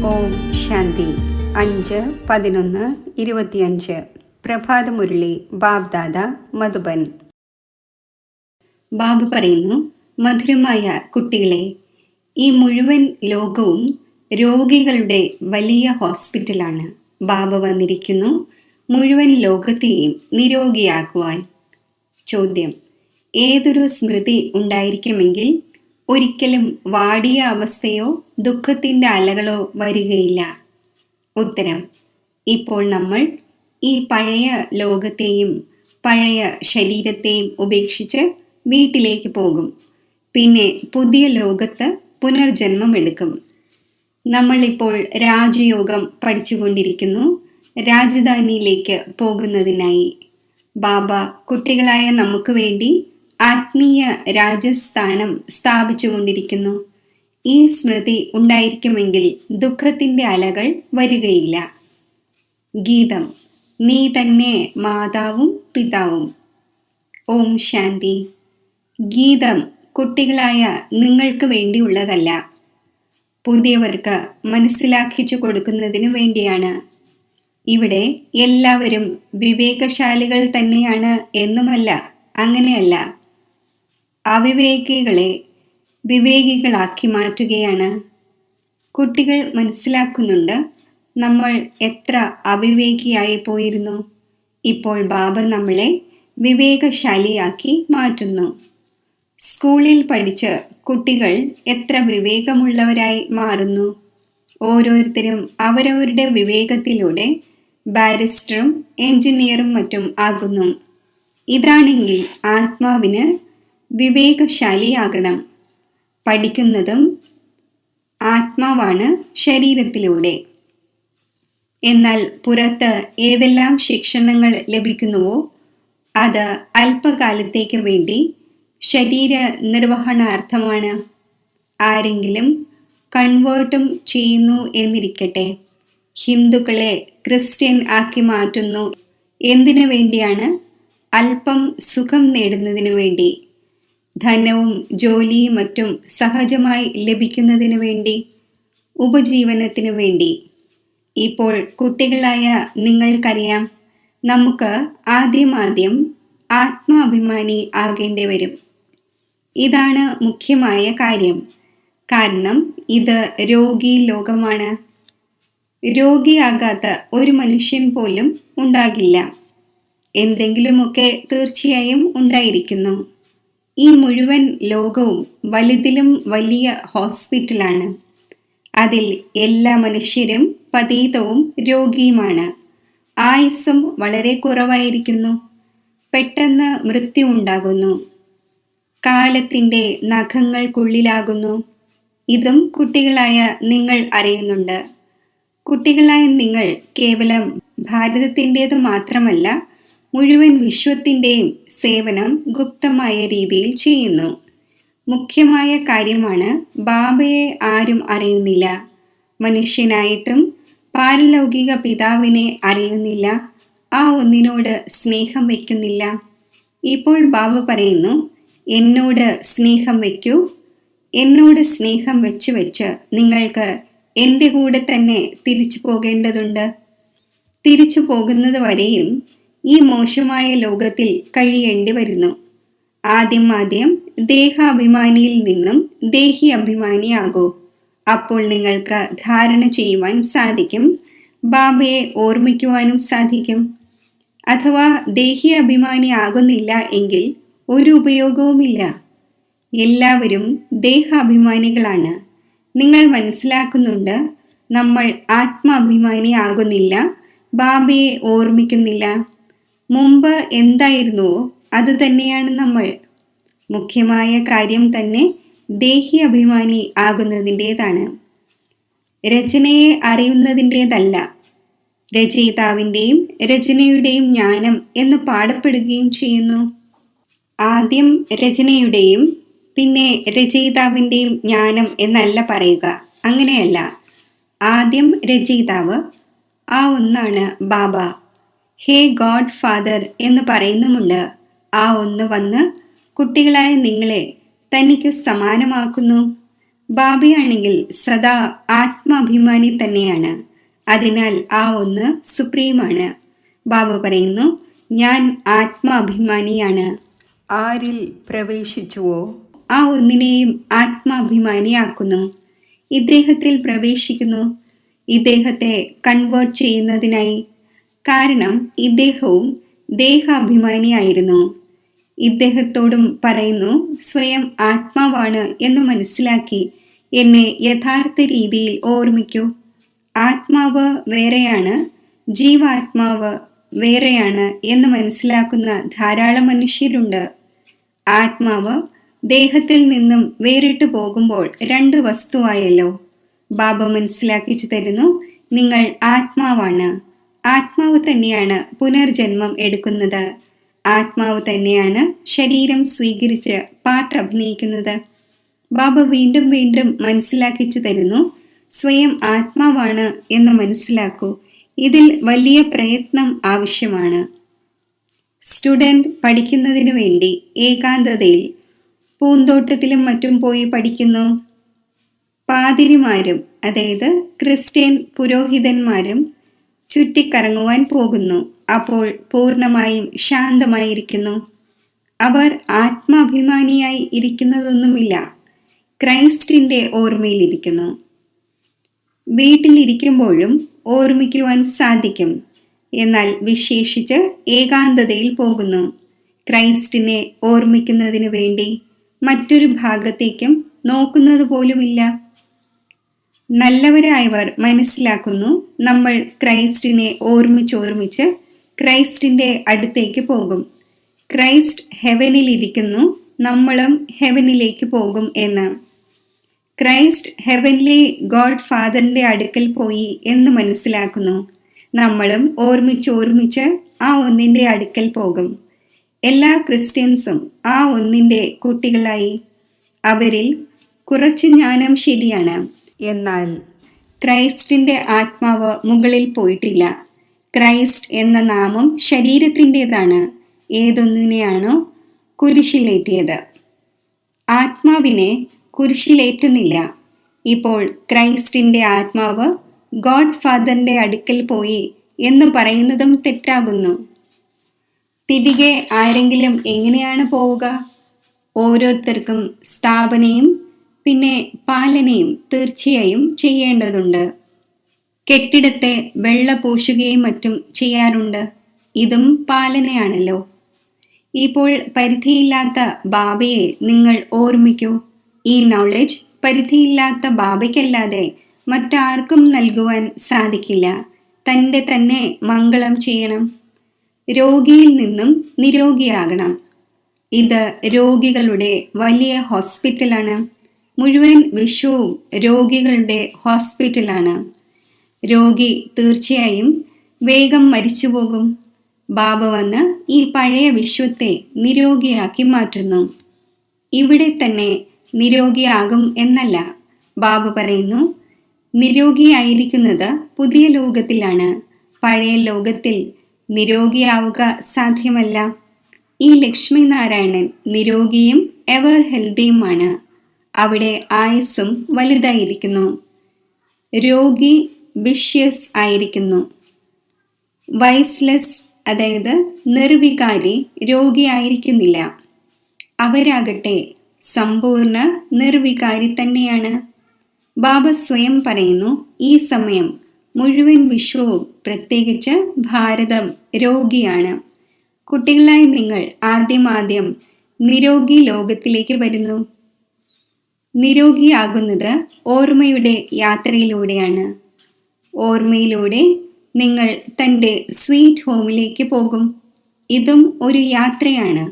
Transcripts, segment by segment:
ഓം ശാന്തി. 5-11-25 പ്രഭാതമുരളി ബാബ്ദാദ മധുബൻ. ബാബു പറയുന്നു, മധുരമായ കുട്ടികളെ, ഈ മുഴുവൻ ലോകവും രോഗികളുടെ വലിയ ഹോസ്പിറ്റലാണ്. ബാബ വന്നിരിക്കുന്നു മുഴുവൻ ലോകത്തെയും നിരോഗിയാക്കുവാൻ. ചോദ്യം: ഏതൊരു സ്മൃതി ഉണ്ടായിരിക്കുമെങ്കിൽ ഒരിക്കലും വാടിയ അവസ്ഥയോ ദുഃഖത്തിൻ്റെ അലകളോ വരികയില്ല. ഉത്തരം: ഇപ്പോൾ നമ്മൾ ഈ പഴയ ലോകത്തെയും പഴയ ശരീരത്തെയും ഉപേക്ഷിച്ച് വീട്ടിലേക്ക് പോകും. പിന്നെ പുതിയ ലോകത്ത് പുനർജന്മം എടുക്കും. നമ്മളിപ്പോൾ രാജയോഗം പഠിച്ചുകൊണ്ടിരിക്കുന്നു, രാജധാനിയിലേക്ക് പോകുന്നതിനായി. ബാബ കുട്ടികളായ നമുക്ക് വേണ്ടി ആത്മീയ രാജസ്ഥാനം സ്ഥാപിച്ചുകൊണ്ടിരിക്കുന്നു. ഈ സ്മൃതി ഉണ്ടായിരിക്കുമെങ്കിൽ ദുഃഖത്തിൻ്റെ അലകൾ വരികയില്ല. ഗീതം: നീ തന്നെ മാതാവും പിതാവും. ഓം ശാന്തി. ഗീതം കുട്ടികളായ നിങ്ങൾക്ക് വേണ്ടിയുള്ളതല്ല, പുതിയവർക്ക് മനസ്സിലാക്കിച്ചു കൊടുക്കുന്നതിനു വേണ്ടിയാണ്. ഇവിടെ എല്ലാവരും വിവേകശാലികൾ തന്നെയാണ് എന്നുമല്ല, അങ്ങനെയല്ല. അവിവേകികളെ വിവേകികളാക്കി മാറ്റുകയാണ്. കുട്ടികൾ മനസ്സിലാക്കുന്നുണ്ട്, നമ്മൾ എത്ര അവിവേകിയായി പോയിരുന്നു. ഇപ്പോൾ ബാബ നമ്മളെ വിവേകശാലിയാക്കി മാറ്റുന്നു. സ്കൂളിൽ പഠിച്ച് കുട്ടികൾ എത്ര വിവേകമുള്ളവരായി മാറുന്നു. ഓരോരുത്തരും അവരവരുടെ വിവേകത്തിലൂടെ ബാരിസ്റ്ററും എഞ്ചിനീയറും മറ്റും ആകുന്നു. ഇതാണെങ്കിൽ ആത്മാവിന് വിവേകശാലിയാകണം. പഠിക്കുന്നതും ആത്മാവാണ് ശരീരത്തിലൂടെ. എന്നാൽ പുറത്ത് ഏതെല്ലാം ശിക്ഷണങ്ങൾ ലഭിക്കുന്നുവോ അത് അല്പകാലത്തേക്ക് വേണ്ടി ശരീര നിർവഹണാർത്ഥമാണ്. ആരെങ്കിലും കൺവേർട്ടും ചെയ്യുന്നു എന്നിരിക്കട്ടെ, ഹിന്ദുക്കളെ ക്രിസ്ത്യൻ ആക്കി മാറ്റുന്നു. എന്തിനു വേണ്ടിയാണ്? അല്പം സുഖം നേടുന്നതിനു വേണ്ടി, ധനവും ജോലിയും മറ്റും സഹജമായി ലഭിക്കുന്നതിനു വേണ്ടി, ഉപജീവനത്തിനു വേണ്ടി. ഇപ്പോൾ കുട്ടികളായ നിങ്ങൾക്കറിയാം, നമുക്ക് ആദ്യം ആത്മാഭിമാനി ആകേണ്ടി വരും. ഇതാണ് മുഖ്യമായ കാര്യം. കാരണം ഇത് രോഗി ലോകമാണ്. രോഗിയാകാത്ത ഒരു മനുഷ്യൻ പോലും ഉണ്ടാകില്ല. എന്തെങ്കിലുമൊക്കെ തീർച്ചയായും ഉണ്ടായിരിക്കുന്നു. ഈ മുഴുവൻ ലോകവും വലുതിലും വലിയ ഹോസ്പിറ്റലാണ്. അതിൽ എല്ലാ മനുഷ്യരും പതീതവും രോഗിയുമാണ്. ആയുസ്സും വളരെ കുറവായിരിക്കുന്നു. പെട്ടെന്ന് മൃത്യു ഉണ്ടാകുന്നു. കാലത്തിൻ്റെ നഖങ്ങൾക്കുള്ളിലാകുന്നു. ഇതും കുട്ടികളായ നിങ്ങൾ അറിയുന്നുണ്ട്. കുട്ടികളായ നിങ്ങൾ കേവലം ഭാരതത്തിൻ്റേത് മാത്രമല്ല, മുഴുവൻ വിശ്വത്തിൻ്റെയും സേവനം ഗുപ്തമായ രീതിയിൽ ചെയ്യുന്നു. മുഖ്യമായ കാര്യമാണ്, ബാബയെ ആരും അറിയുന്നില്ല. മനുഷ്യനായിട്ടും പാരലൗകിക പിതാവിനെ അറിയുന്നില്ല. ആ ഒന്നിനോട് സ്നേഹം വയ്ക്കുന്നില്ല. ഇപ്പോൾ ബാബ പറയുന്നു, എന്നോട് സ്നേഹം വയ്ക്കൂ. എന്നോട് സ്നേഹം വെച്ച് നിങ്ങൾക്ക് എൻ്റെ കൂടെ തന്നെ തിരിച്ചു പോകേണ്ടതുണ്ട്. തിരിച്ചു പോകുന്നത് വരെയും ഈ മോശമായ ലോകത്തിൽ കഴിയേണ്ടി വരുന്നു. ആദ്യം ദേഹാഭിമാനിയിൽ നിന്നും ദേഹി അഭിമാനിയാകൂ. അപ്പോൾ നിങ്ങൾക്ക് ധാരണ ചെയ്യുവാൻ സാധിക്കും, ബാബയെ ഓർമ്മിക്കുവാനും സാധിക്കും. അഥവാ ദേഹി അഭിമാനി ആകുന്നില്ല എങ്കിൽ ഒരു ഉപയോഗവുമില്ല. എല്ലാവരും ദേഹാഭിമാനികളാണ്. നിങ്ങൾ മനസ്സിലാക്കുന്നുണ്ട്, നമ്മൾ ആത്മാഭിമാനി ആകുന്നില്ല, ബാബയെ ഓർമ്മിക്കുന്നില്ല. മുമ്പ് എന്തായിരുന്നുവോ അത് തന്നെയാണ് നമ്മൾ. മുഖ്യമായ കാര്യം തന്നെ ദേഹി അഭിമാനി ആകുന്നതിൻ്റേതാണ്, രചനയെ അറിയുന്നതിൻ്റേതല്ല. രചയിതാവിൻ്റെയും രചനയുടെയും ജ്ഞാനം എന്ന് പാടപ്പെടുകയും ചെയ്യുന്നു. ആദ്യം രചനയുടെയും പിന്നെ രചയിതാവിൻ്റെയും ജ്ഞാനം എന്നല്ല പറയുക. അങ്ങനെയല്ല. ആദ്യം രചയിതാവ്, ആ ഒന്നാണ് ബാബ. ഹേ ഗോഡ് ഫാദർ എന്ന് പറയുന്നുമുണ്ട്. ആ ഒന്ന് വന്ന് കുട്ടികളായ നിങ്ങളെ തനിക്ക് സമാനമാക്കുന്നു. ബാബയാണെങ്കിൽ സദാ ആത്മാഭിമാനി തന്നെയാണ്. അതിനാൽ ആ ഒന്ന് സുപ്രീമാണ്. ബാബ പറയുന്നു, ഞാൻ ആത്മാഭിമാനിയാണ്. ആരിൽ പ്രവേശിച്ചുവോ ആ ഒന്നിനെയും ആത്മാഭിമാനിയാക്കുന്നു. ഇദ്ദേഹത്തിൽ പ്രവേശിക്കുന്നു, ഇദ്ദേഹത്തെ കൺവേർട്ട് ചെയ്യുന്നതിനായി. കാരണം ഇദ്ദേഹവും ദേഹാഭിമാനിയായിരുന്നു. ഇദ്ദേഹത്തോടും പറയുന്നു, സ്വയം ആത്മാവാണ് എന്ന് മനസ്സിലാക്കി എന്നെ യഥാർത്ഥ രീതിയിൽ ഓർമ്മിക്കൂ. ആത്മാവ് വേറെയാണ്, ജീവാത്മാവ് വേറെയാണ് എന്ന് മനസ്സിലാക്കുന്ന ധാരാളം മനുഷ്യരുണ്ട്. ആത്മാവ് ദേഹത്തിൽ നിന്നും വേറിട്ട് പോകുമ്പോൾ രണ്ട് വസ്തുവായല്ലോ. ബാബ മനസ്സിലാക്കിച്ചു തരുന്നു, നിങ്ങൾ ആത്മാവാണ്. ആത്മാവ് തന്നെയാണ് പുനർജന്മം എടുക്കുന്നത്. ആത്മാവ് തന്നെയാണ് ശരീരം സ്വീകരിച്ച് പാർട്ട് അഭിനയിക്കുന്നത്. ബാബ വീണ്ടും വീണ്ടും മനസ്സിലാക്കിച്ചു തരുന്നു, സ്വയം ആത്മാവാണ് എന്ന് മനസ്സിലാക്കൂ. ഇതിൽ വലിയ പ്രയത്നം ആവശ്യമാണ്. സ്റ്റുഡൻറ് പഠിക്കുന്നതിനു വേണ്ടി ഏകാന്തതയിൽ പൂന്തോട്ടത്തിലും മറ്റും പോയി പഠിക്കുന്നു. പാതിരിമാരും, അതായത് ക്രിസ്ത്യൻ പുരോഹിതന്മാരും ചുറ്റിക്കറങ്ങുവാൻ പോകുന്നു. അപ്പോൾ പൂർണ്ണമായും ശാന്തമായിരിക്കുന്നു. അവർ ആത്മാഭിമാനിയായി ഇരിക്കുന്നതൊന്നുമില്ല, ക്രൈസ്റ്റിന്റെ ഓർമ്മയിലിരിക്കുന്നു. വീട്ടിലിരിക്കുമ്പോഴും ഓർമ്മിക്കുവാൻ സാധിക്കും, എന്നാൽ വിശേഷിച്ച് ഏകാന്തതയിൽ പോകുന്നു. ക്രൈസ്റ്റിനെ ഓർമ്മിക്കുന്നതിന് വേണ്ടി മറ്റൊരു ഭാഗത്തേക്കും നോക്കുന്നത് പോലുമില്ല. നല്ലവരായവർ മനസ്സിലാക്കുന്നു, നമ്മൾ ക്രൈസ്റ്റിനെ ഓർമ്മിച്ച് ക്രൈസ്റ്റിന്റെ അടുത്തേക്ക് പോകും. ക്രൈസ്റ്റ് ഹെവനിൽ ഇരിക്കുന്നു, നമ്മളും ഹെവനിലേക്ക് പോകും എന്ന്. ക്രൈസ്റ്റ് ഹെവനിലെ ഗോഡ് ഫാദറിന്റെ അടുക്കൽ പോയി എന്ന് മനസ്സിലാക്കുന്നു. നമ്മളും ഓർമ്മിച്ച് ആ ഒന്നിന്റെ അടുക്കൽ പോകും. എല്ലാ ക്രിസ്ത്യൻസും ആ ഒന്നിന്റെ കുട്ടികളായി. അവരിൽ കുറച്ച് ജ്ഞാനം ശരിയാണ്, എന്നാൽ ക്രൈസ്റ്റിന്റെ ആത്മാവ് മുകളിൽ പോയിട്ടില്ല. ക്രൈസ്റ്റ് എന്ന നാമം ശരീരത്തിൻ്റെതാണ്. ഏതൊന്നിനെയാണോ കുരിശിലേറ്റിയത്, ആത്മാവിനെ കുരിശിലേറ്റുന്നില്ല. ഇപ്പോൾ ക്രൈസ്റ്റിന്റെ ആത്മാവ് ഗോഡ് ഫാദറിന്റെ അടുക്കൽ പോയി എന്ന് പറയുന്നതും തെറ്റാകുന്നു. തിരികെ ആരെങ്കിലും എങ്ങനെയാണ് പോവുക? ഓരോരുത്തർക്കും സ്ഥാപനയും പിന്നെ പാലനയും തീർച്ചയായും ചെയ്യേണ്ടതുണ്ട്. കെട്ടിടത്തെ വെള്ള പൂശുകയും മറ്റും ചെയ്യാറുണ്ട്. ഇതും പാലനയാണല്ലോ. ഇപ്പോൾ പരിധിയില്ലാത്ത ബാബയെ നിങ്ങൾ ഓർമ്മിക്കൂ. ഈ നോളജ് പരിധിയില്ലാത്ത ബാബയ്ക്കല്ലാതെ മറ്റാർക്കും നൽകുവാൻ സാധിക്കില്ല. തൻ്റെ തന്നെ മംഗളം ചെയ്യണം. രോഗിയിൽ നിന്നും നിരോഗിയാകണം. ഇത് രോഗികളുടെ വലിയ ഹോസ്പിറ്റലാണ്. മുഴുവൻ വിശ്വവും രോഗികളുടെ ഹോസ്പിറ്റലാണ്. രോഗി തീർച്ചയായും വേഗം മരിച്ചു പോകും. ബാബ വന്ന് ഈ പഴയ വിശ്വത്തെ നിരോഗിയാക്കി മാറ്റുന്നു. ഇവിടെ തന്നെ നിരോഗിയാകും എന്നല്ല. ബാബ പറയുന്നു, നിരോഗിയായിരിക്കുന്നത് പുതിയ ലോകത്തിലാണ്. പഴയ ലോകത്തിൽ നിരോഗിയാവുക സാധ്യമല്ല. ഈ ലക്ഷ്മി നാരായണൻ നിരോഗിയും എവർ ഹെൽത്തിയുമാണ്. അവിടെ ആയുസ്സും വലുതായിരിക്കുന്നു. രോഗി വിഷ്യസ് ആയിരിക്കുന്നു. വൈസ്ലെസ്, അതായത് നിർവികാരി രോഗിയായിരിക്കുന്നില്ല. അവരാകട്ടെ സമ്പൂർണ്ണ നിർവികാരി തന്നെയാണ്. ബാബ സ്വയം പറയുന്നു, ഈ സമയം മുഴുവൻ വിശ്വവും പ്രത്യേകിച്ച് ഭാരതം രോഗിയാണ്. കുട്ടികളായി നിങ്ങൾ ആദ്യം നിരോഗി ലോകത്തിലേക്ക് വരുന്നു. നിരോഗിയാകുന്നത് ഓർമ്മയുടെ യാത്രയിലൂടെയാണ്. ഓർമ്മയിലൂടെ നിങ്ങൾ തൻ്റെ സ്വീറ്റ് ഹോമിലേക്ക് പോകും. ഇതും ഒരു യാത്രയാണ്.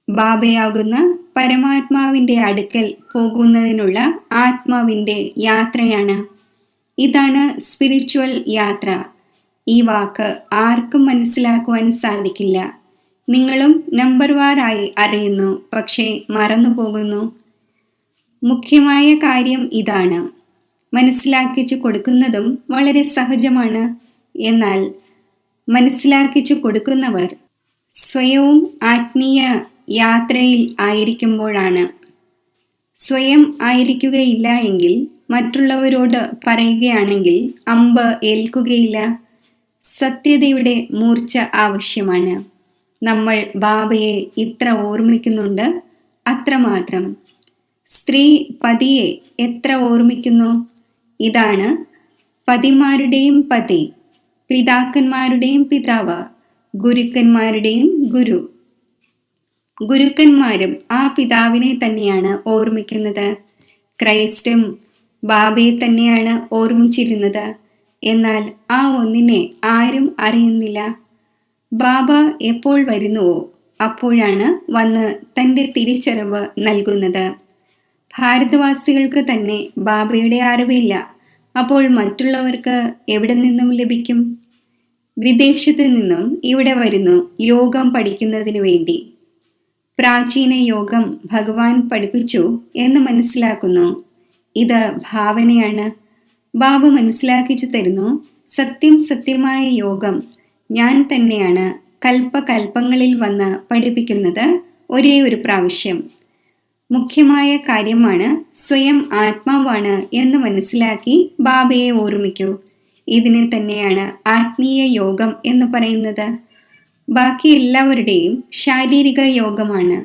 ബാബയാകുന്ന പരമാത്മാവിൻ്റെ അടുക്കൽ പോകുന്നതിനുള്ള ആത്മാവിൻ്റെ യാത്രയാണ്. ഇതാണ് സ്പിരിച്വൽ യാത്ര. ഈ വാക്ക് ആർക്കും മനസ്സിലാക്കുവാൻ സാധിക്കില്ല. നിങ്ങളും നമ്പർ വാറായി അറിയുന്നു, പക്ഷേ മറന്നു പോകുന്നു. മുഖ്യമായ കാര്യം ഇതാണ്. മനസ്സിലാക്കിച്ചു കൊടുക്കുന്നതും വളരെ സഹജമാണ്. എന്നാൽ മനസ്സിലാക്കിച്ചു കൊടുക്കുന്നവർ സ്വയവും ആത്മീയ യാത്രയിൽ ആയിരിക്കുമ്പോഴാണ്. സ്വയം ആയിരിക്കുകയില്ല എങ്കിൽ മറ്റുള്ളവരോട് പറയുകയാണെങ്കിൽ അമ്പ് ഏൽക്കുകയില്ല. സത്യതയുടെ മൂർച്ച ആവശ്യമാണ്. നമ്മൾ ബാബയെ ഇത്ര ഓർമ്മിക്കുന്നുണ്ട്, അത്രമാത്രം. സ്ത്രീ പതിയെ എത്ര ഓർമ്മിക്കുന്നു? ഇതാണ് പതിമാരുടെയും പതി, പിതാക്കന്മാരുടെയും പിതാവ്, ഗുരുക്കന്മാരുടെയും ഗുരു. ഗുരുക്കന്മാരും ആ പിതാവിനെ തന്നെയാണ് ഓർമ്മിക്കുന്നത്. ക്രൈസ്റ്റും ബാബയെ തന്നെയാണ് ഓർമ്മിച്ചിരുന്നത്. എന്നാൽ ആ ഒന്നിനെ ആരും അറിയുന്നില്ല. ബാബ എപ്പോൾ വരുന്നുവോ അപ്പോഴാണ് വന്ന് തൻ്റെ തിരിച്ചറിവ് നൽകുന്നത്. ഭാരതവാസികൾക്ക് തന്നെ ബാബയുടെ അറിവില്ല. അപ്പോൾ മറ്റുള്ളവർക്ക് എവിടെ നിന്നും ലഭിക്കും? വിദേശത്ത് നിന്നും ഇവിടെ വരുന്നു യോഗം പഠിക്കുന്നതിനു വേണ്ടി. പ്രാചീന യോഗം ഭഗവാൻ പഠിപ്പിച്ചു എന്ന് മനസ്സിലാക്കുന്നു. ഇത് ഭാവനയാണ്. ബാബ മനസ്സിലാക്കിച്ചു തരുന്നു, സത്യമായ യോഗം ഞാൻ തന്നെയാണ് കൽപ്പകൽപ്പങ്ങളിൽ വന്ന് പഠിപ്പിക്കുന്നത് ഒരേ ഒരു പ്രാവശ്യം. മുഖ്യമായ കാര്യമാണ് സ്വയം ആത്മാവാണ് എന്ന് മനസ്സിലാക്കി ബാബയെ ഓർമ്മിക്കൂ. ഇതിനെ തന്നെയാണ് ആത്മീയ യോഗം എന്ന് പറയുന്നത്. ബാക്കി എല്ലാവരുടെയും ശാരീരിക യോഗമാണ്.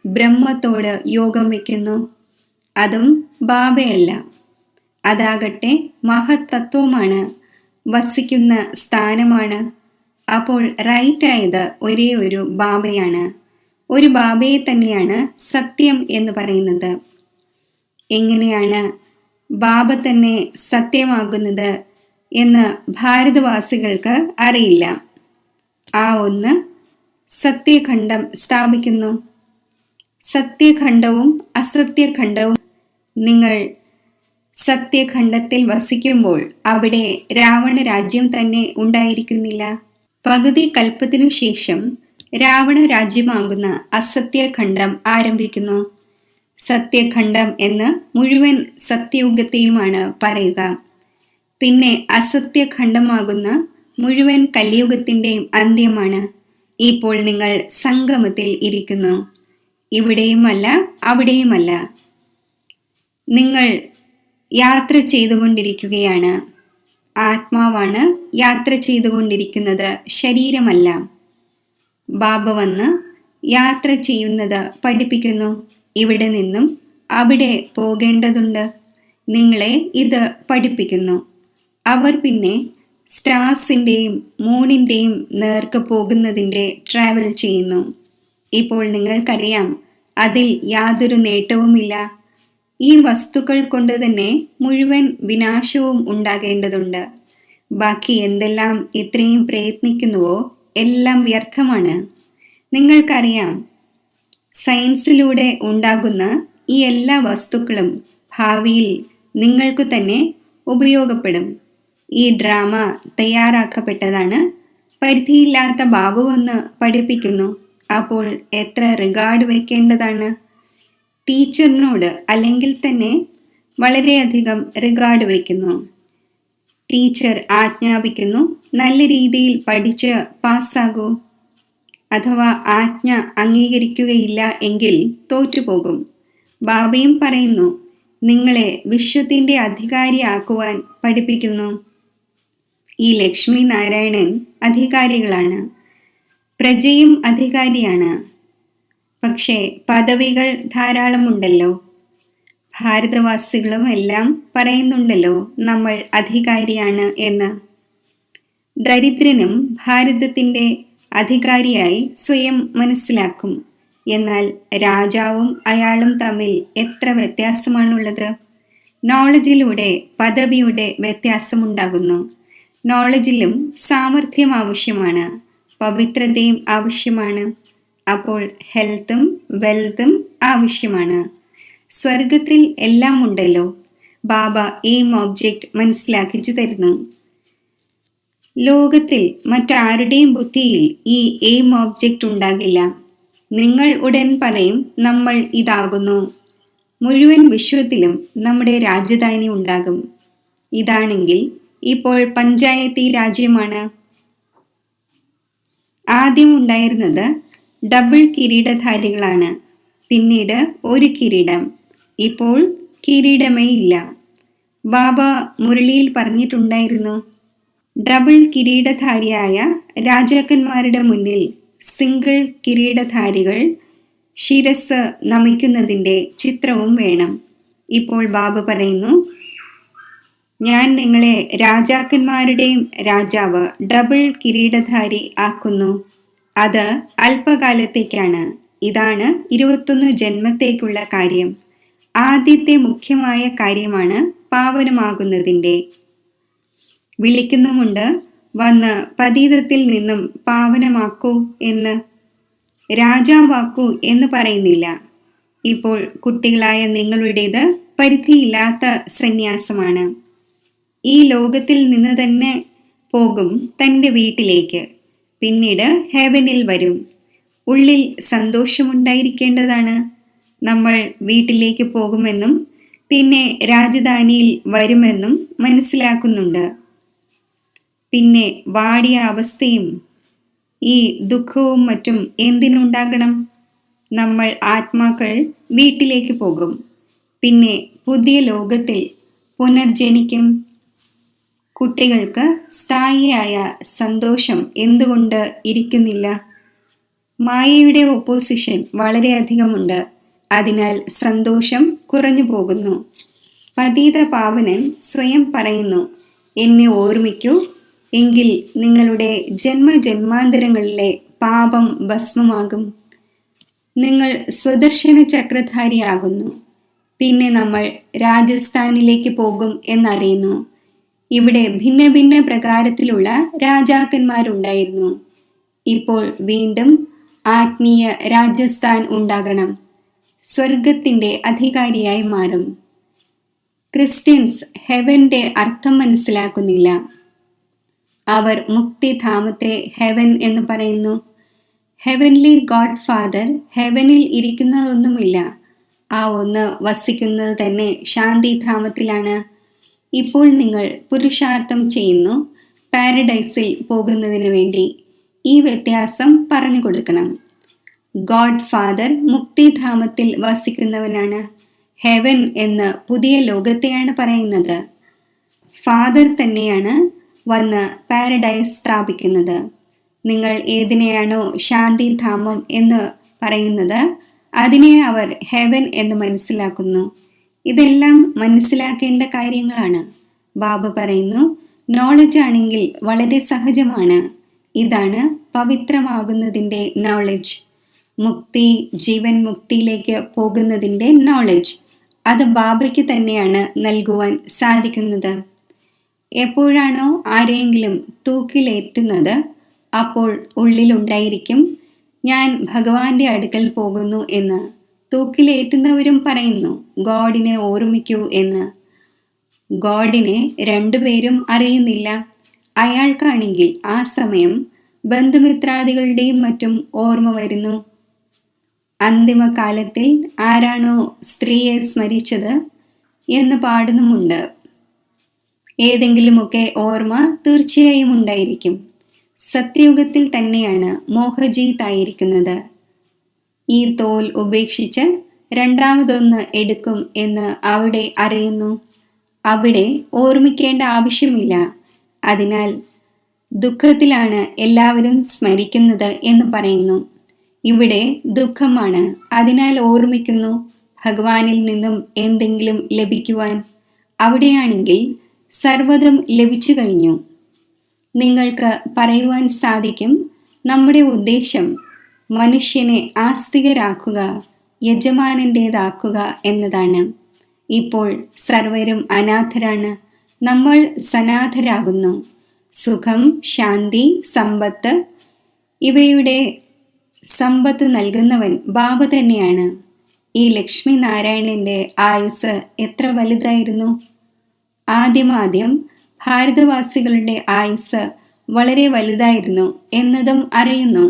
ബ്രഹ്മത്തോട് യോഗം വയ്ക്കുന്നു. അതും ബാബയല്ല. അതാകട്ടെ മഹത്തത്വമാണ്, വസിക്കുന്ന സ്ഥാനമാണ്. അപ്പോൾ റൈറ്റ് ആയത് ഒരേ ഒരു ബാബയാണ്. ഒരു ബാബയെ തന്നെയാണ് സത്യം എന്ന് പറയുന്നത്. എങ്ങനെയാണ് ബാബ തന്നെ സത്യമാകുന്നത് എന്ന് ഭാരതവാസികൾക്ക് അറിയില്ല. ആ ഒന്ന് സത്യഖണ്ഡം സ്ഥാപിക്കുന്നു. സത്യഖണ്ഡവും അസത്യഖണ്ഡവും. നിങ്ങൾ സത്യഖണ്ഡത്തിൽ വസിക്കുമ്പോൾ അവിടെ രാവണ രാജ്യം തന്നെ ഉണ്ടായിരിക്കുന്നില്ല. പകുതി കൽപ്പത്തിനു ശേഷം രാവണ രാജ്യമാകുന്ന അസത്യഖണ്ഡം ആരംഭിക്കുന്നു. സത്യഖണ്ഡം എന്ന് മുഴുവൻ സത്യയുഗത്തെയുമാണ് പറയുക. പിന്നെ അസത്യഖണ്ഡമാകുന്ന മുഴുവൻ കലിയുഗത്തിൻ്റെയും അന്ത്യമാണ്. ഇപ്പോൾ നിങ്ങൾ സംഗമത്തിൽ ഇരിക്കുന്നു. ഇവിടെയുമല്ല അവിടെയുമല്ല. നിങ്ങൾ യാത്ര ചെയ്തുകൊണ്ടിരിക്കുകയാണ്. ആത്മാവാണ് യാത്ര ചെയ്തുകൊണ്ടിരിക്കുന്നത്, ശരീരമല്ല. ബാബ വന്ന് യാത്ര ചെയ്യുന്നത് പഠിപ്പിക്കുന്നു. ഇവിടെ നിന്നും അവിടെ പോകേണ്ടതുണ്ട്. നിങ്ങളെ ഇത് പഠിപ്പിക്കുന്നു. അവർ പിന്നെ സ്റ്റാർസിൻ്റെയും മൂണിൻ്റെയും നേർക്ക് പോകുന്നതിൻ്റെ ട്രാവൽ ചെയ്യുന്നു. ഇപ്പോൾ നിങ്ങൾക്കറിയാം അതിൽ യാതൊരു നേട്ടവുമില്ല. ഈ വസ്തുക്കൾ കൊണ്ട് തന്നെ മുഴുവൻ വിനാശവും ഉണ്ടാകേണ്ടതുണ്ട്. ബാക്കി എന്തെല്ലാം ഇത്രയും പ്രയത്നിക്കുന്നുവോ എല്ലാം വ്യർത്ഥമാണ്. നിങ്ങൾക്കറിയാം സയൻസിലൂടെ ഉണ്ടാകുന്ന ഈ എല്ലാ വസ്തുക്കളും ഭാവിയിൽ നിങ്ങൾക്ക് തന്നെ ഉപയോഗപ്പെടും. ഈ ഡ്രാമ തയ്യാറാക്കപ്പെട്ടതാണ്. പരിധിയില്ലാത്ത ബാബു വന്ന് പഠിപ്പിക്കുന്നു. അപ്പോൾ എത്ര റിഗാർഡ് വയ്ക്കേണ്ടതാണ്? ടീച്ചറിനോട് അല്ലെങ്കിൽ തന്നെ വളരെയധികം റിഗാർഡ് വയ്ക്കുന്നു. ടീച്ചർ ആജ്ഞാപിക്കുന്നു, നല്ല രീതിയിൽ പഠിച്ച് പാസ്സാകൂ. അഥവാ ആജ്ഞ അംഗീകരിക്കുകയില്ല എങ്കിൽ തോറ്റുപോകും. ബാബയും പറയുന്നു, നിങ്ങളെ വിശ്വത്തിൻ്റെ അധികാരിയാക്കുവാൻ പഠിപ്പിക്കുന്നു. ഈ ലക്ഷ്മി നാരായണൻ അധികാരികളാണ്. പ്രജയും അധികാരിയാണ്. പക്ഷേ പദവികൾ ധാരാളമുണ്ടല്ലോ. ഭാരതവാസികളും എല്ലാം പറയുന്നുണ്ടല്ലോ നമ്മൾ അധികാരിയാണ് എന്ന്. ദരിദ്രനും ഭാരതത്തിൻ്റെ അധികാരിയായി സ്വയം മനസ്സിലാക്കും. എന്നാൽ രാജാവും അയാളും തമ്മിൽ എത്ര വ്യത്യാസമാണുള്ളത്. നോളജിലൂടെ പദവിയുടെ വ്യത്യാസമുണ്ടാകുന്നു. നോളജിലും സാമർഥ്യം ആവശ്യമാണ്, പവിത്രതയും ആവശ്യമാണ്. അപ്പോൾ ഹെൽത്തും വെൽത്തും ആവശ്യമാണ്. സ്വർഗത്തിൽ എല്ലാം ഉണ്ടല്ലോ. ബാബ എയിം ഒബ്ജക്റ്റ് മനസ്സിലാക്കിച്ചു തരുന്നു. ലോകത്തിൽ മറ്റാരുടെയും ബുദ്ധിയിൽ ഈ എയിം ഒബ്ജക്റ്റ് ഉണ്ടാകില്ല. നിങ്ങൾ ഉടൻ പറയും, നമ്മൾ ഇതാകുന്നു. മുഴുവൻ വിശ്വത്തിലും നമ്മുടെ രാജധാനി ഉണ്ടാകും. ഇതാണെങ്കിൽ ഇപ്പോൾ പഞ്ചായത്തി രാജ്യമാണ്. ആദ്യം ഉണ്ടായിരുന്നത് ഡബിൾ കിരീടധാരികളാണ്. പിന്നീട് ഒരു കിരീടം. ഇപ്പോൾ കിരീടമേ ഇല്ല. ബാബ മുരളിയിൽ പറഞ്ഞിട്ടുണ്ടായിരുന്നു, ഡബിൾ കിരീടധാരിയായ രാജാക്കന്മാരുടെ മുന്നിൽ സിംഗിൾ കിരീടധാരികൾ ശിരസ് നമിക്കുന്നതിൻ്റെ ചിത്രവും വേണം. ഇപ്പോൾ ബാബ പറയുന്നു, ഞാൻ നിങ്ങളെ രാജാക്കന്മാരുടെയും രാജാവ്, ഡബിൾ കിരീടധാരി ആക്കുന്നു. അത് അല്പകാലത്തേക്കാണ്. ഇതാണ് 21 ജന്മത്തേക്കുള്ള കാര്യം. ആദ്യത്തെ മുഖ്യമായ കാര്യമാണ് പാവനമാകുന്നതിൻ്റെ. വിളിക്കുന്നുമുണ്ട്, വന്ന് പതീതത്തിൽ നിന്നും പാവനമാക്കൂ എന്ന്. രാജാവാക്കൂ എന്ന് പറയുന്നില്ല. ഇപ്പോൾ കുട്ടികളായ നിങ്ങളുടേത് പരിധിയില്ലാത്ത സന്യാസമാണ്. ഈ ലോകത്തിൽ നിന്ന് തന്നെ പോകും തൻ്റെ വീട്ടിലേക്ക്, പിന്നീട് ഹെവനിൽ വരും. ഉള്ളിൽ സന്തോഷമുണ്ടായിരിക്കേണ്ടതാണ്. നമ്മൾ വീട്ടിലേക്ക് പോകുമെന്നും പിന്നെ രാജധാനിയിൽ വരുമെന്നും മനസ്സിലാക്കുന്നുണ്ട്. പിന്നെ വാടിയ അവസ്ഥയും ഈ ദുഃഖവും മറ്റും എന്തിനുണ്ടാകണം? നമ്മൾ ആത്മാക്കൾ വീട്ടിലേക്ക് പോകും, പിന്നെ പുതിയ ലോകത്തിൽ പുനർജനിക്കും. കുട്ടികൾക്ക് സ്ഥായിയായ സന്തോഷം എന്തുകൊണ്ട് ഇരിക്കുന്നില്ല? മായയുടെ ഓപ്പോസിഷൻ വളരെയധികമുണ്ട്. അതിനാൽ സന്തോഷം കുറഞ്ഞു പോകുന്നു. പതീത പാവനൻ സ്വയം പറയുന്നു, എന്നെ ഓർമ്മിക്കൂ, എങ്കിൽ നിങ്ങളുടെ ജന്മജന്മാന്തരങ്ങളിലെ പാപം ഭസ്മമാകും. നിങ്ങൾ സ്വദർശന ചക്രധാരിയാകുന്നു. പിന്നെ നമ്മൾ രാജസ്ഥാനിലേക്ക് പോകും എന്നറിയുന്നു. ഇവിടെ ഭിന്ന ഭിന്ന പ്രകാരത്തിലുള്ള രാജാക്കന്മാരുണ്ടായിരുന്നു. ഇപ്പോൾ വീണ്ടും ആത്മീയ രാജസ്ഥാൻ ഉണ്ടാകണം. സ്വർഗത്തിൻ്റെ അധികാരിയായി മാറും. ക്രിസ്ത്യൻസ് ഹെവന്റെ അർത്ഥം മനസ്സിലാക്കുന്നില്ല. അവർ മുക്തിധാമത്തെ ഹെവൻ എന്ന് പറയുന്നു. ഹെവൻലി ഗോഡ് ഫാദർ ഹെവനിൽ ഇരിക്കുന്നതൊന്നുമില്ല. ആ ഒന്ന് വസിക്കുന്നത് തന്നെ ശാന്തിധാമത്തിലാണ്. ഇപ്പോൾ നിങ്ങൾ പുരുഷാർത്ഥം ചെയ്യുന്നു പാരഡൈസിൽ പോകുന്നതിന് വേണ്ടി. ഈ വ്യത്യാസം പറഞ്ഞു കൊടുക്കണം. ഗോഡ് ഫാദർ മുക്തിധാമത്തിൽ വസിക്കുന്നവനാണ്. ഹെവൻ എന്ന് പുതിയ ലോകത്തെയാണ് പറയുന്നത്. ഫാദർ തന്നെയാണ് വന്ന് പാരഡൈസ് സ്ഥാപിക്കുന്നത്. നിങ്ങൾ ഏതിനെയാണോ ശാന്തിധാമം എന്ന് പറയുന്നത്, അതിനെ അവർ ഹെവൻ എന്ന് മനസ്സിലാക്കുന്നു. ഇതെല്ലാം മനസ്സിലാക്കേണ്ട കാര്യങ്ങളാണ്. ബാബ പറയുന്നു, നോളജ് ആണെങ്കിൽ വളരെ സഹജമാണ്. ഇതാണ് പവിത്രമാകുന്നതിൻ്റെ നോളജ്. മുക്തി, ജീവൻ മുക്തിയിലേക്ക് പോകുന്നതിൻ്റെ നോളജ്, അത് ബാബയ്ക്ക് തന്നെയാണ് നൽകുവാൻ സാധിക്കുന്നത്. എപ്പോഴാണോ ആരെയെങ്കിലും തൂക്കിലേറ്റുന്നത്, അപ്പോൾ ഉള്ളിലുണ്ടായിരിക്കും, ഞാൻ ഭഗവാന്റെ അടുക്കൽ പോകുന്നു എന്ന്. തൂക്കിലേറ്റുന്നവരും പറയുന്നു, ഗോഡിനെ ഓർമ്മിക്കൂ എന്ന്. ഗോഡിനെ രണ്ടുപേരും അറിയുന്നില്ല. അയാൾക്കാണെങ്കിൽ ആ സമയം ബന്ധുമിത്രാദികളുടെയും മറ്റും ഓർമ്മ വരുന്നു. അന്തിമകാലത്തിൽ ആരാണോ സ്ത്രീയെ സ്മരിച്ചത് എന്ന് പാടുന്നുമുണ്ട്. ഏതെങ്കിലുമൊക്കെ ഓർമ്മ തീർച്ചയായും ഉണ്ടായിരിക്കും. സത്യയുഗത്തിൽ തന്നെയാണ് മോഹജീത്തായിരിക്കുന്നത്. ഈ തോൽ ഉപേക്ഷിച്ച് രണ്ടാമതൊന്ന് എടുക്കും എന്ന് അവിടെ അറിയുന്നു. അവിടെ ഓർമ്മിക്കേണ്ട ആവശ്യമില്ല. അതിനാൽ ദുഃഖത്തിലാണ് എല്ലാവരും സ്മരിക്കുന്നത് എന്ന് പറയുന്നു. ഇവിടെ ദുഃഖമാണ്, അതിനാൽ ഓർമ്മിക്കുന്നു ഭഗവാനിൽ നിന്നും എന്തെങ്കിലും ലഭിക്കുവാൻ. അവിടെയാണെങ്കിൽ സർവ്വതും ലഭിച്ചു കഴിഞ്ഞു. നിങ്ങൾക്ക് പറയുവാൻ സാധിക്കും, നമ്മുടെ ഉദ്ദേശം മനുഷ്യനെ ആസ്തികരാക്കുക, യജമാനൻ്റേതാക്കുക എന്നതാണ്. ഇപ്പോൾ സർവരും അനാഥരാണ്. നമ്മൾ സനാഥരാകുന്നു. സുഖം, ശാന്തി, സമ്പത്ത്, ഇവയുടെ സമ്പത്ത് നൽകുന്നവൻ ബാബ തന്നെയാണ്. ഈ ലക്ഷ്മി നാരായണന്റെ ആയുസ് എത്ര വലുതായിരുന്നു! ആദ്യം ഭാരതവാസികളുടെ ആയുസ് വളരെ വലുതായിരുന്നു എന്നതും അറിയുന്നു.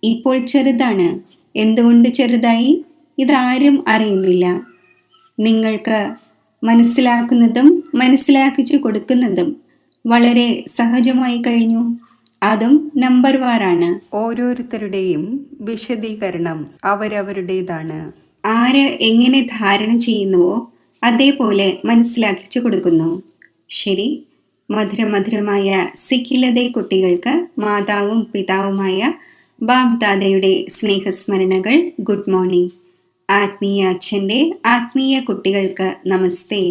ഇപ്പോൾ ചെറുതാണ്. എന്തുകൊണ്ട് ചെറുതായി? ഇതാരും അറിയുന്നില്ല. നിങ്ങൾക്ക് മനസ്സിലാക്കുന്നതും മനസ്സിലാക്കിച്ചു കൊടുക്കുന്നതും വളരെ സഹജമായി കഴിഞ്ഞു. അതും നമ്പർ വാറാണ്. ഓരോരുത്തരുടെയും വിശദീകരണം അവരവരുടേതാണ്. ആര് എങ്ങനെ ധാരണ ചെയ്യുന്നുവോ അതേപോലെ മനസ്സിലാക്കിച്ചു കൊടുക്കുന്നു. ശരി, മധുരമധുരമായ സിഖിലതെ കുട്ടികൾക്ക് മാതാവും പിതാവുമായ ബാബ് ദാദയുടെ സ്നേഹസ്മരണകൾ. Good morning. ആത്മീയ അച്ഛൻ്റെ ആത്മീയ കുട്ടികൾക്ക് നമസ്തേ.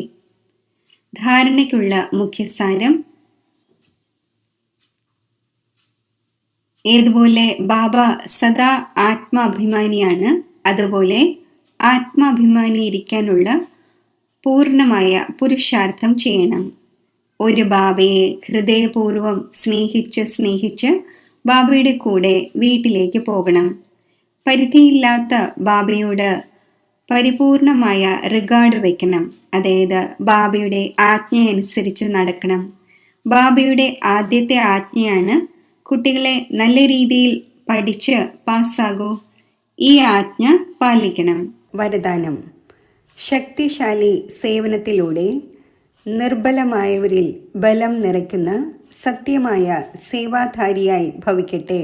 ധാരണയ്ക്കുള്ള മുഖ്യസാരം: ഏതുപോലെ ബാബ സദാ ആത്മാഭിമാനിയാണ്, അതുപോലെ ആത്മാഭിമാനിയിരിക്കാനുള്ള പൂർണ്ണമായ പുരുഷാർത്ഥം ചെയ്യണം. ഒരു ബാബയെ ഹൃദയപൂർവ്വം സ്നേഹിച്ച് ബാബയുടെ കൂടെ വീട്ടിലേക്ക് പോകണം. പരിധിയില്ലാത്ത ബാബയോട് പരിപൂർണമായ റിഗാർഡ് വയ്ക്കണം. അതായത് ബാബയുടെ ആജ്ഞയനുസരിച്ച് നടക്കണം. ബാബയുടെ ആദ്യത്തെ ആജ്ഞയാണ് കുട്ടികളെ നല്ല രീതിയിൽ പഠിച്ച് പാസ്സാകൂ. ഈ ആജ്ഞ പാലിക്കണം. വരദാനം: ശക്തിശാലി സേവനത്തിലൂടെ നിർബലമായവരിൽ ബലം നിറയ്ക്കുന്ന സത്യമായ സേവാധാരിയായി ഭവിക്കട്ടെ.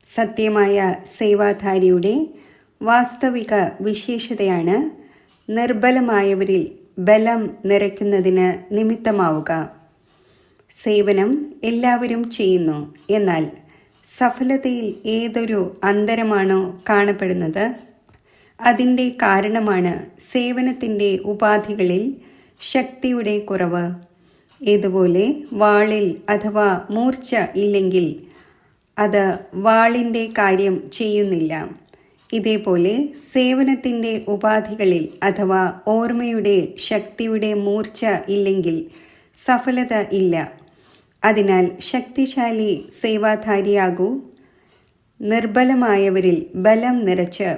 സത്യമായ സേവാധാരിയുടെ വാസ്തവിക വിശേഷതയാണ് നിർബലമായവരിൽ ബലം നിറയ്ക്കുന്നതിന് നിമിത്തമാവുക. സേവനം എല്ലാവരും ചെയ്യുന്നു, എന്നാൽ സഫലതയിൽ ഏതൊരു അന്തരമാണോ കാണപ്പെടുന്നത്, അതിൻ്റെ കാരണമാണ് സേവനത്തിൻ്റെ ഉപാധികളിൽ ശക്തിയുടെ കുറവ്. ഇതുപോലെ വാളിൽ അഥവാ മൂർച്ച ഇല്ലെങ്കിൽ അത് വാളിൻ്റെ കാര്യം ചെയ്യുന്നില്ല. ഇതേപോലെ സേവനത്തിൻ്റെ ഉപാധികളിൽ അഥവാ ഓർമ്മയുടെ ശക്തിയുടെ മൂർച്ച ഇല്ലെങ്കിൽ സഫലത ഇല്ല. അതിനാൽ ശക്തിശാലി സേവാധാരിയാകൂ. നിർബലമായവരിൽ ബലം നിറച്ച്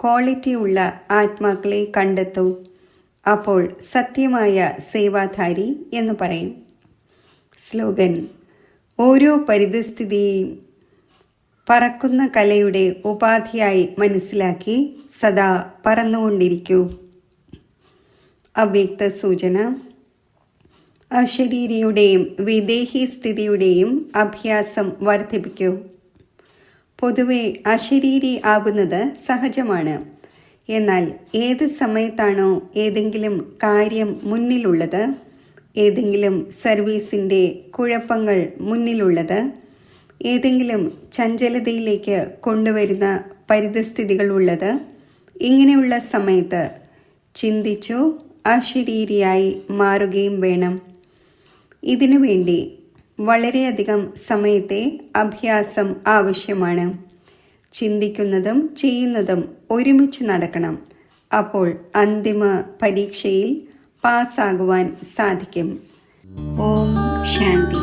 ക്വാളിറ്റിയുള്ള ആത്മാക്കളെ കണ്ടെത്തൂ. അപ്പോൾ സത്യമായ സേവാധാരി എന്ന് പറയും. സ്ലോഗൻ: ഓരോ പരിതസ്ഥിതിയെയും പറക്കുന്ന കലയുടെ ഉപാധിയായി മനസ്സിലാക്കി സദാ പറന്നുകൊണ്ടിരിക്കൂ. അവ്യക്ത സൂചന: അശരീരിയുടെയും വിദേഹി സ്ഥിതിയുടെയും അഭ്യാസം വർദ്ധിപ്പിക്കൂ. പൊതുവെ അശരീരി ആകുന്നത് സഹജമാണ്. എന്നാൽ ഏത് സമയത്താണോ ഏതെങ്കിലും കാര്യം മുന്നിലുള്ളത്, ഏതെങ്കിലും സർവീസിൻ്റെ കുഴപ്പങ്ങൾ മുന്നിലുള്ളത്, ഏതെങ്കിലും ചഞ്ചലതയിലേക്ക് കൊണ്ടുവരുന്ന പരിതസ്ഥിതികൾ ഉള്ളത്, ഇങ്ങനെയുള്ള സമയത്ത് ചിന്തിച്ചു അശരീരിയായി മാറുകയും വേണം. ഇതിനു വേണ്ടി വളരെയധികം സമയത്തെ അഭ്യാസം ആവശ്യമാണ്. ചിന്തിക്കുന്നതും ചെയ്യുന്നതും ഒരുമിച്ച് നടക്കണം. അപ്പോൾ അന്തിമ പരീക്ഷയിൽ പാസ്സാകുവാൻ സാധിക്കും. ഓം ശാന്തി.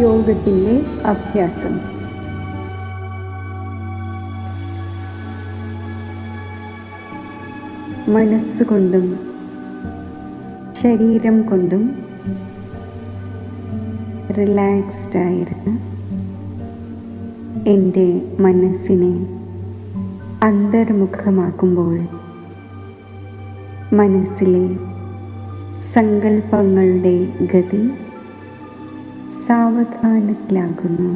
യോഗത്തിൻ്റെ അഭ്യാസം. മനസ്സുകൊണ്ടും ശരീരം കൊണ്ടും റിലാക്സ്ഡ് ആയിരുന്ന് എൻ്റെ മനസ്സിനെ അന്തർമുഖമാക്കുമ്പോൾ മനസ്സിലെ സങ്കല്പങ്ങളുടെ ഗതി സാവധാനത്തിലാകുന്നു.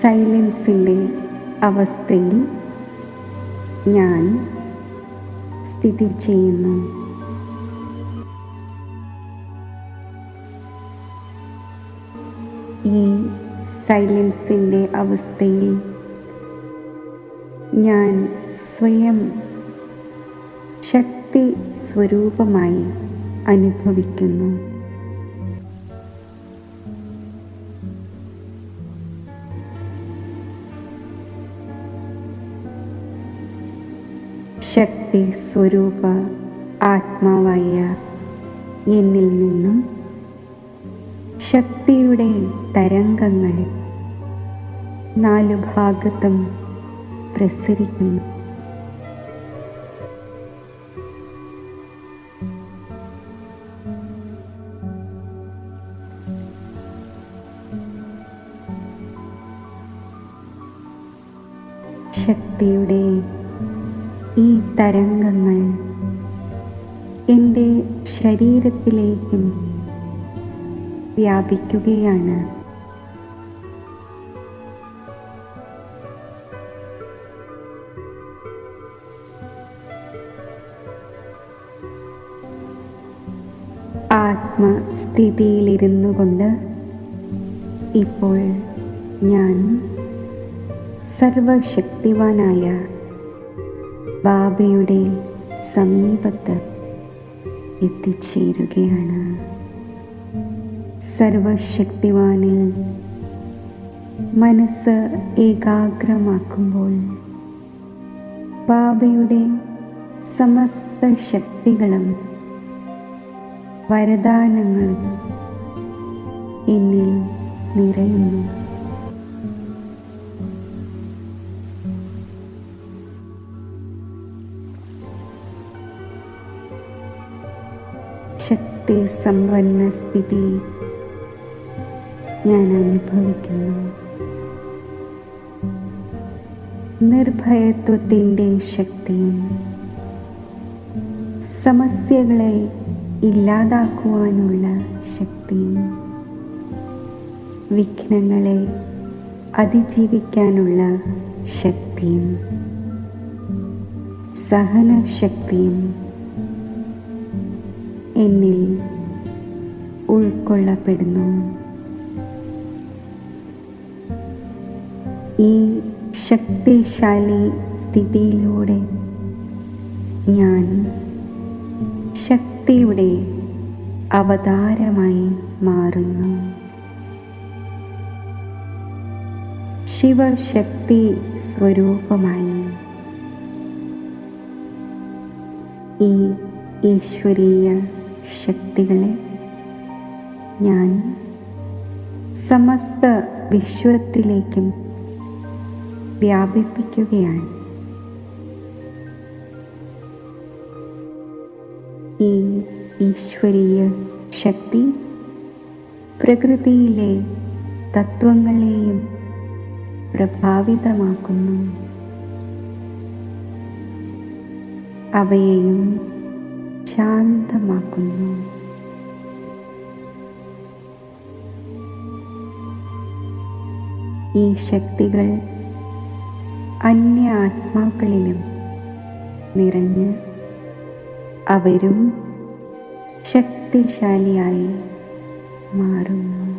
സൈലൻസിൻ്റെ അവസ്ഥയിൽ ഞാൻ സ്ഥിതി ചെയ്യുന്നു. ഈ സൈലൻസിൻ്റെ അവസ്ഥയിൽ ഞാൻ സ്വയം ശക്തി സ്വരൂപമായി അനുഭവിക്കുന്നു. ശക്തി സ്വരൂപ ആത്മാവായ എന്നിൽ നിന്നും ശക്തിയുടെ തരംഗങ്ങൾ നാലു ഭാഗത്തും പ്രസരിക്കുന്നു. ശക്തിയുടെ ഈ തരംഗങ്ങൾ എൻ്റെ ശരീരത്തിലേക്കും വ്യാപിക്കുകയാണ്. ആത്മസ്ഥിതിയിലിരുന്നു കൊണ്ട് ഇപ്പോൾ ഞാൻ സർവശക്തിവാനായ ബാബയുടെ സമീപത്ത് എത്തിച്ചേരുകയാണ്. സർവശക്തിവാനിൽ മനസ്സ് ഏകാഗ്രമാക്കുമ്പോൾ ബാബയുടെ സമസ്ത ശക്തികളും വരദാനങ്ങളും എന്നിൽ നിറയുന്നു. ശക്തി സമ്പന്ന സ്ഥിതി ഞാൻ അനുഭവിക്കുന്നു. നിർഭയത്വത്തിൻ്റെ ശക്തിയും സമസ്യകളെ ഇല്ലാതാക്കുവാനുള്ള ശക്തിയും വിഘ്നങ്ങളെ അതിജീവിക്കാനുള്ള ശക്തിയും സഹനശക്തിയും എന്നിൽ ഉൾക്കൊള്ളപ്പെടുന്നു. ഈ ശക്തിശാലി സ്ഥിതിയിലൂടെ ഞാൻ ശക്തിയുടെ അവതാരമായി മാറുന്നു. ശിവശക്തി സ്വരൂപമായി ഈ ഈശ്വരീയ ശക്തികളെ ഞാൻ സമസ്ത വിശ്വത്തിലേക്കും വ്യാപിപ്പിക്കുകയാണ്. ഈ ഈശ്വരീയ ശക്തി പ്രകൃതിയിലെ തത്വങ്ങളെയും പ്രഭാവിതമാക്കുന്നു. അവയെയും ശാന്തമാക്കുന്നു. ഈ ശക്തികൾ അന്യ ആത്മാക്കളിലും നിറഞ്ഞ് അവരും ശക്തിശാലിയായി മാറുന്നു.